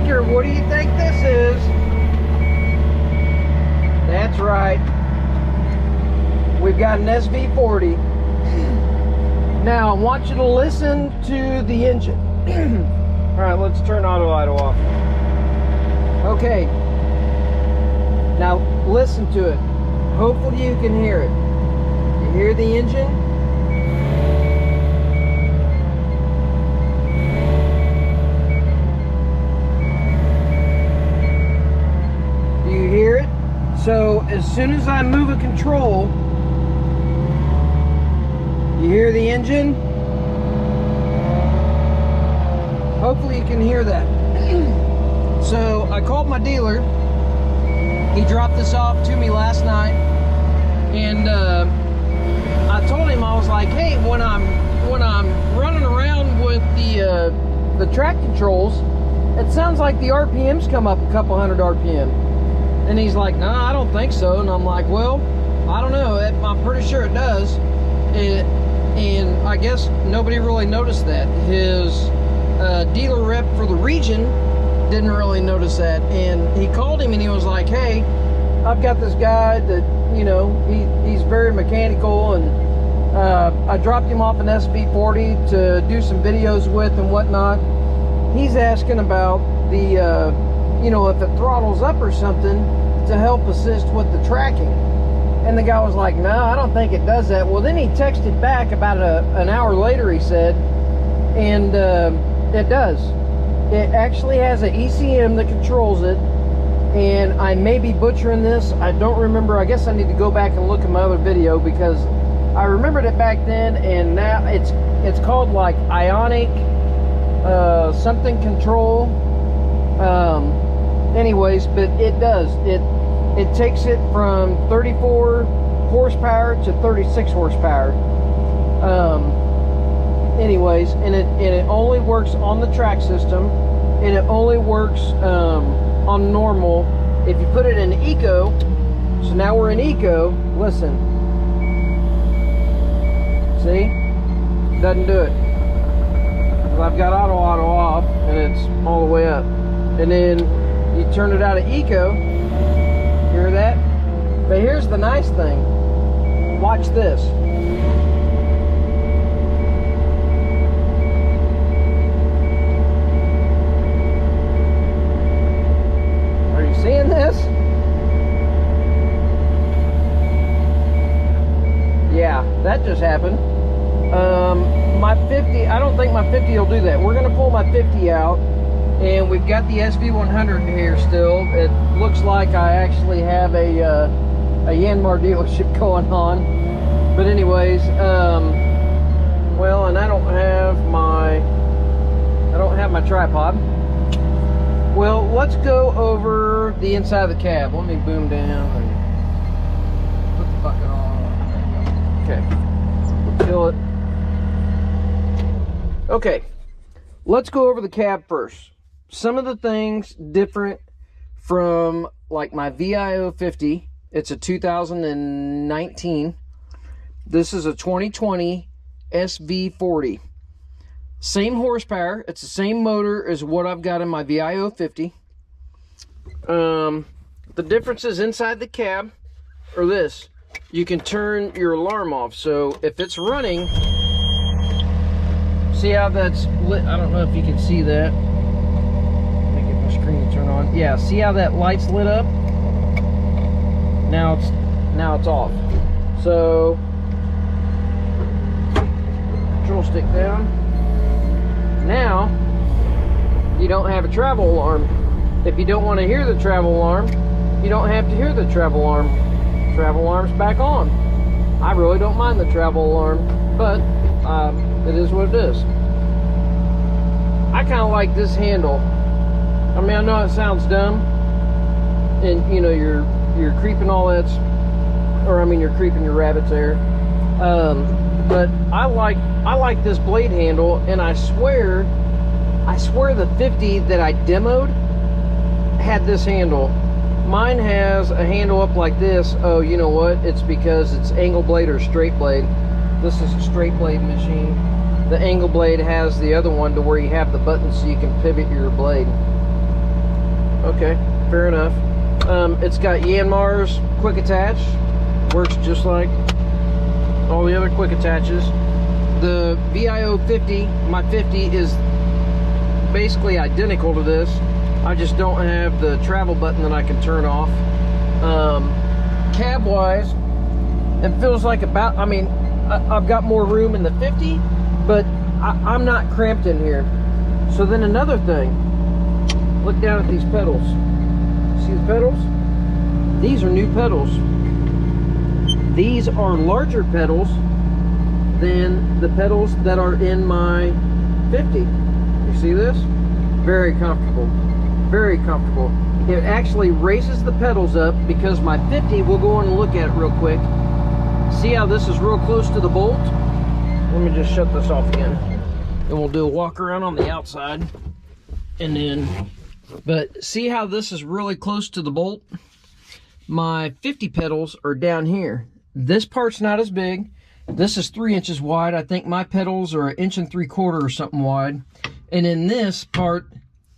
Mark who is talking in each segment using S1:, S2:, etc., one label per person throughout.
S1: Victor, what do you think this is? That's right. We've got an SV40. Now, I want you to listen to the engine. All right, let's turn auto idle off. Okay. Now, listen to it. Hopefully you can hear it. You hear the engine? Do you hear it? So, as soon as I move a control, you hear the engine? Hopefully you can hear that. So I called my dealer. He dropped this off to me last night, and I told him, I was like, hey, when I'm running around with the track controls, it sounds like the RPMs come up a couple hundred RPM. And he's like, no, I don't think so. And I'm like, well, I don't know. I'm pretty sure it does. And I guess nobody really noticed that. His dealer rep for the region didn't really notice that, and he called him and he was like, hey, I've got this guy that, you know, he's very mechanical, and I dropped him off an SV40 to do some videos with and whatnot. He's asking about the you know, if it throttles up or something to help assist with the tracking. And the guy was like, no, I don't think it does that. Well, then he texted back about an hour later, he said, and it does. It actually has an ECM that controls it, and I may be butchering this. I don't remember. I guess I need to go back and look at my other video, because I remembered it back then, and now it's called like ionic something control. Anyways, but it does. It takes it from 34 horsepower to 36 horsepower. Anyways, and it only works on the track system, and it only works on normal. If you put it in eco, so now we're in eco, listen. See? Doesn't do it. I've got auto off, and it's all the way up. And then you turn it out of eco, hear that? But here's the nice thing. Watch this. Seeing this? Yeah, that just happened. My 50, I don't think my 50 will do that. We're going to pull my 50 out, and we've got the SV100 here still. It looks like I actually have a Yanmar dealership going on. But anyways, well, and I don't have my tripod. Well, let's go over the inside of the cab. Let me boom down and put the bucket on. Okay, we'll kill it. Okay, let's go over the cab first. Some of the things different from like my VIO50. It's a 2019. This is a 2020 SV40. Same horsepower, it's the same motor as what I've got in my VIO50. The differences inside the cab are this. You can turn your alarm off. So if it's running, see how that's lit? I don't know if you can see that. Let me get my screen to turn on. Yeah, see how that light's lit up? Now it's off. So control stick down. Now, you don't have a travel alarm. If you don't want to hear the travel alarm, you don't have to hear the travel alarm. Travel alarm's back on. I really don't mind the travel alarm, but it is what it is. I kind of like this handle. I mean, I know it sounds dumb, and you know, you're creeping all that, or I mean, you're creeping your rabbit's hair. But I like this blade handle, and I swear the 50 that I demoed had this handle. Mine has a handle up like this. Oh, you know what? It's because it's angle blade or straight blade. This is a straight blade machine. The angle blade has the other one to where you have the button so you can pivot your blade. Okay, fair enough. It's got Yanmar's quick attach. Works just like all the other quick attaches. The VIO 50, my 50, is basically identical to this. I just don't have the travel button that I can turn off. Cab wise, it feels like about, I mean, I've got more room in the 50, but I'm not cramped in here. So then another thing, look down at these pedals. See the pedals? These are new pedals. These are larger pedals than the pedals that are in my 50. You see this? Very comfortable. Very comfortable. It actually raises the pedals up because my 50, we'll go on and look at it real quick. See how this is real close to the bolt? Let me just shut this off again. And we'll do a walk around on the outside. And then, but see how this is really close to the bolt? My 50 pedals are down here. This part's not as big. This is 3 inches wide. I think my pedals are 1 3/4 inches or something wide. And in this part,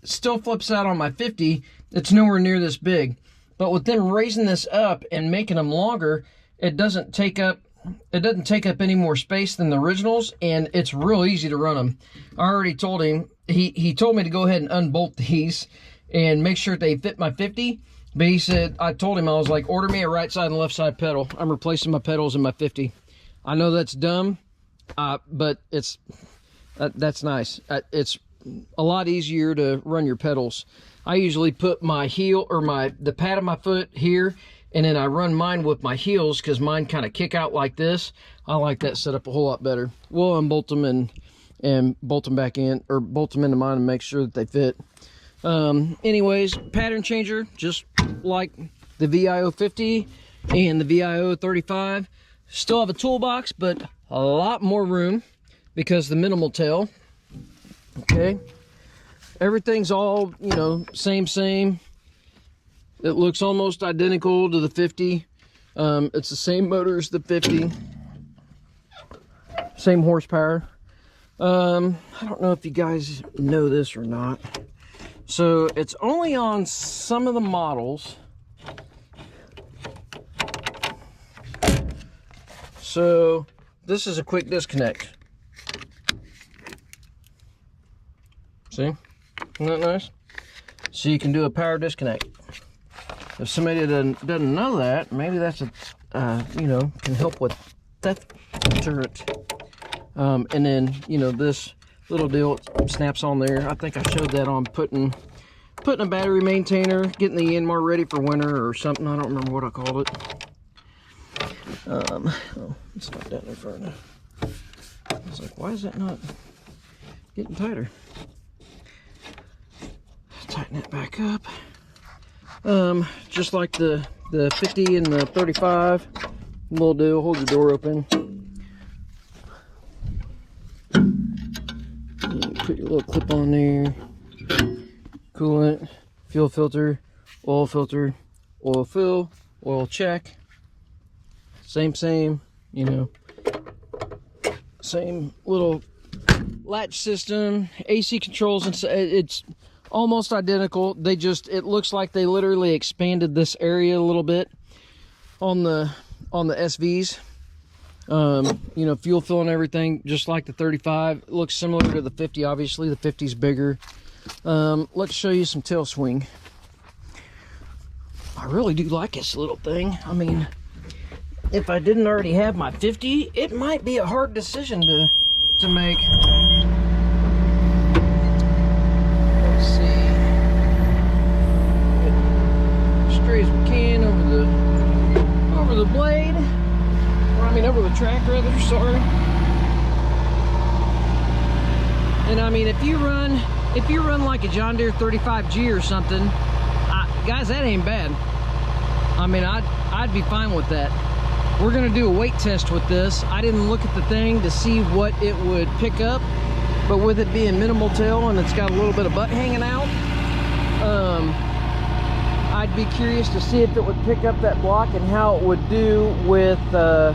S1: still flips out on my 50. It's nowhere near this big. But with them raising this up and making them longer, it doesn't take up any more space than the originals, and it's real easy to run them. I already told him, he told me to go ahead and unbolt these and make sure they fit my 50. But he said, I told him, I was like, order me a right side and left side pedal. I'm replacing my pedals in my 50. I know that's dumb, but that's nice. It's a lot easier to run your pedals. I usually put my heel or the pad of my foot here, and then I run mine with my heels because mine kind of kick out like this. I like that setup a whole lot better. We'll unbolt them and bolt them back in, or bolt them into mine and make sure that they fit. Anyways, pattern changer, just like the VIO 50 and the VIO 35. Still have a toolbox, but a lot more room because the minimal tail. Okay, everything's all, you know, same. It looks almost identical to the 50. It's the same motor as the 50, same horsepower. I don't know if you guys know this or not. So it's only on some of the models. So this is a quick disconnect. See? Isn't that nice? So you can do a power disconnect. If somebody doesn't know that, maybe that's a, you know, can help with theft deterrent. And then, you know, this little deal snaps on there. I think I showed that on putting a battery maintainer, getting the Yanmar ready for winter or something. I don't remember what I called it. Oh, it's not down there far enough. I was like, why is that not getting tighter? Tighten it back up. Just like the 50 and the 35, little deal, hold your door open. And put your little clip on there. Coolant, fuel filter, oil fill, oil check. Same, you know. Same little latch system, AC controls, and it's almost identical. It looks like they literally expanded this area a little bit on the SVs. You know, fuel fill and everything, just like the 35. It looks similar to the 50, obviously. The 50's bigger. Let's show you some tail swing. I really do like this little thing. I mean, if I didn't already have my 50, it might be a hard decision to make. Let's see. Straight as we can over the blade. Or I mean over the track rather, sorry. And I mean, if you run like a John Deere 35G or something, guys, that ain't bad. I mean, I'd be fine with that. We're gonna do a weight test with this. I didn't look at the thing to see what it would pick up, but with it being minimal tail and it's got a little bit of butt hanging out, I'd be curious to see if it would pick up that block and how it would do with, I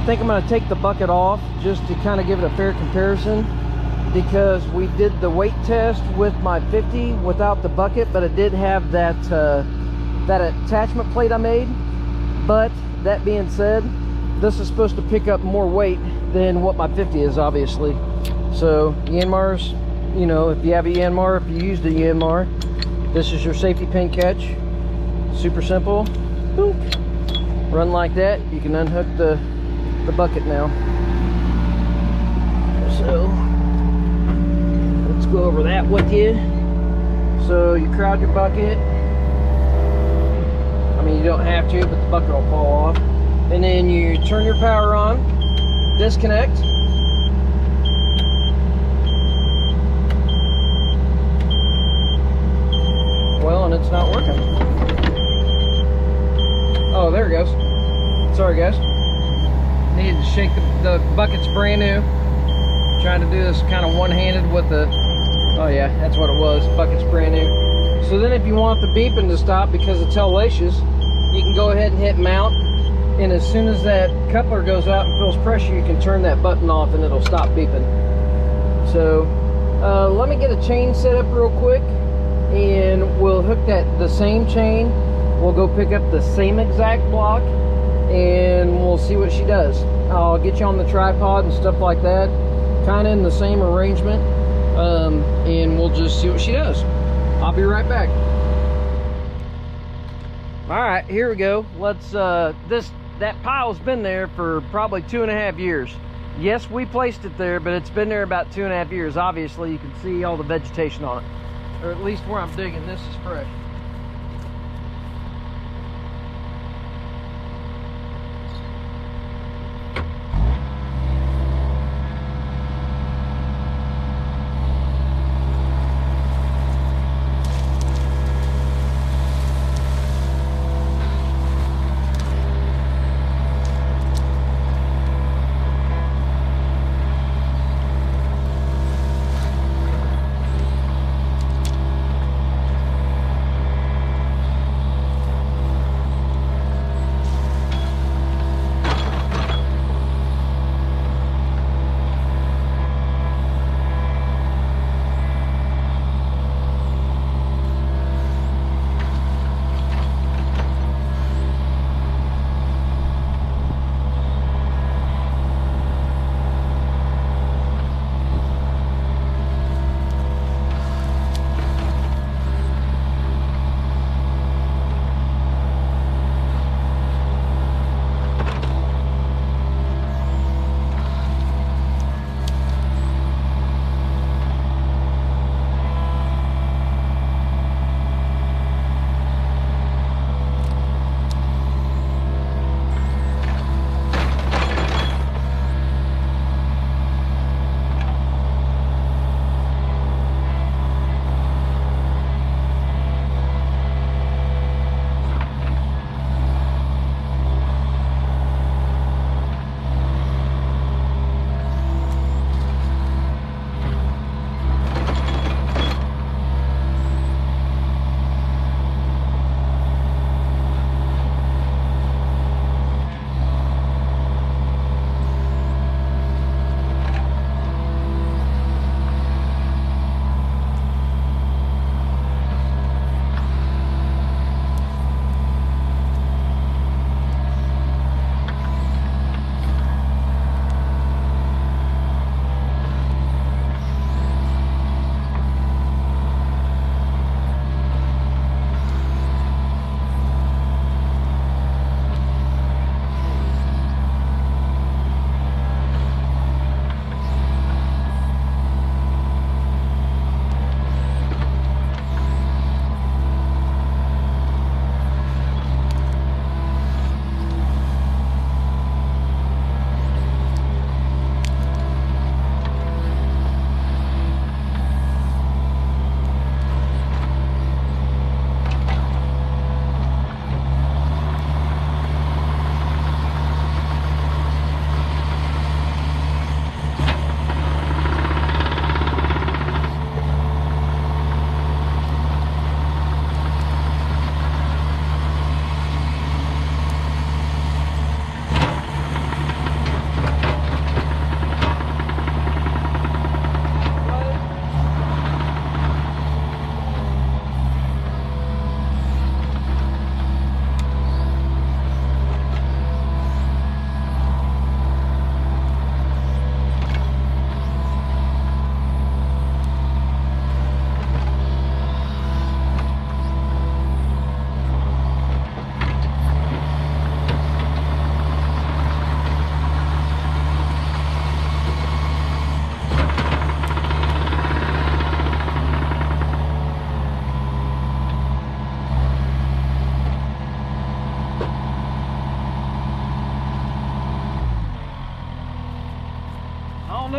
S1: think I'm gonna take the bucket off just to kind of give it a fair comparison. because we did the weight test with my 50 without the bucket, but it did have that that attachment plate I made. But that being said, this is supposed to pick up more weight than what my 50 is, obviously. So Yanmar's, you know, if you have a Yanmar, if you used a Yanmar, this is your safety pin catch. Super simple. Boop. Run like that. You can unhook the bucket now. So let's go over that with you. So you crowd your bucket. I mean, you don't have to, but the bucket will fall off. And then you turn your power on, disconnect. Well, and it's not working. Oh, there it goes. Sorry, guys. Needed to shake the bucket's brand new. Trying to do this kind of one-handed with the, oh yeah, that's what it was. Bucket's brand new. So then if you want the beeping to stop because it's hellacious, you can go ahead and hit mount. And as soon as that coupler goes out and feels pressure, you can turn that button off and it'll stop beeping. So let me get a chain set up real quick, and we'll hook the same chain. We'll go pick up the same exact block, and we'll see what she does. I'll get you on the tripod and stuff like that, kind of in the same arrangement, and we'll just see what she does. I'll be right back. All right, here we go. Let's that pile's been there for probably 2.5 years. Yes, we placed it there, but it's been there about 2.5 years. Obviously, you can see all the vegetation on it, or at least where I'm digging. This is fresh.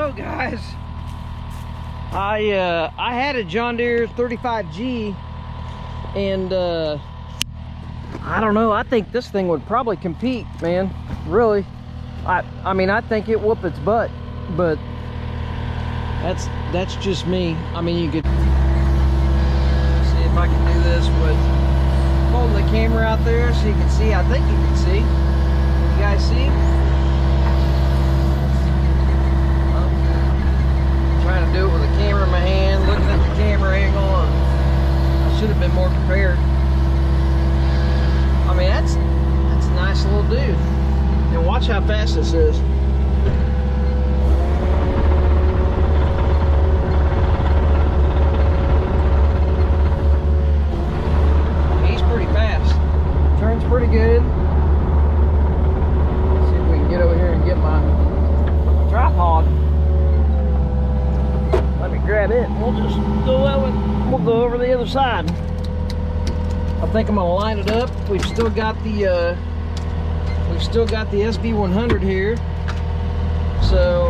S1: So guys, I had a John Deere 35G, and I don't know, I think this thing would probably compete, man. Really. I mean, I think it whoop its butt, but that's just me. I mean, you could see if I can do this with holding the camera out there so you can see. I think you can see. You guys see? Trying to do it with a camera in my hand, looking at the camera angle, and I should have been more prepared. I mean, that's a nice little dude. And watch how fast this is. He's pretty fast. Turns pretty good. Let's see if we can get over here and get my tripod. Let me grab it. We'll just go over. We'll go over the other side. I think I'm gonna line it up. We've still got the SV100 here, so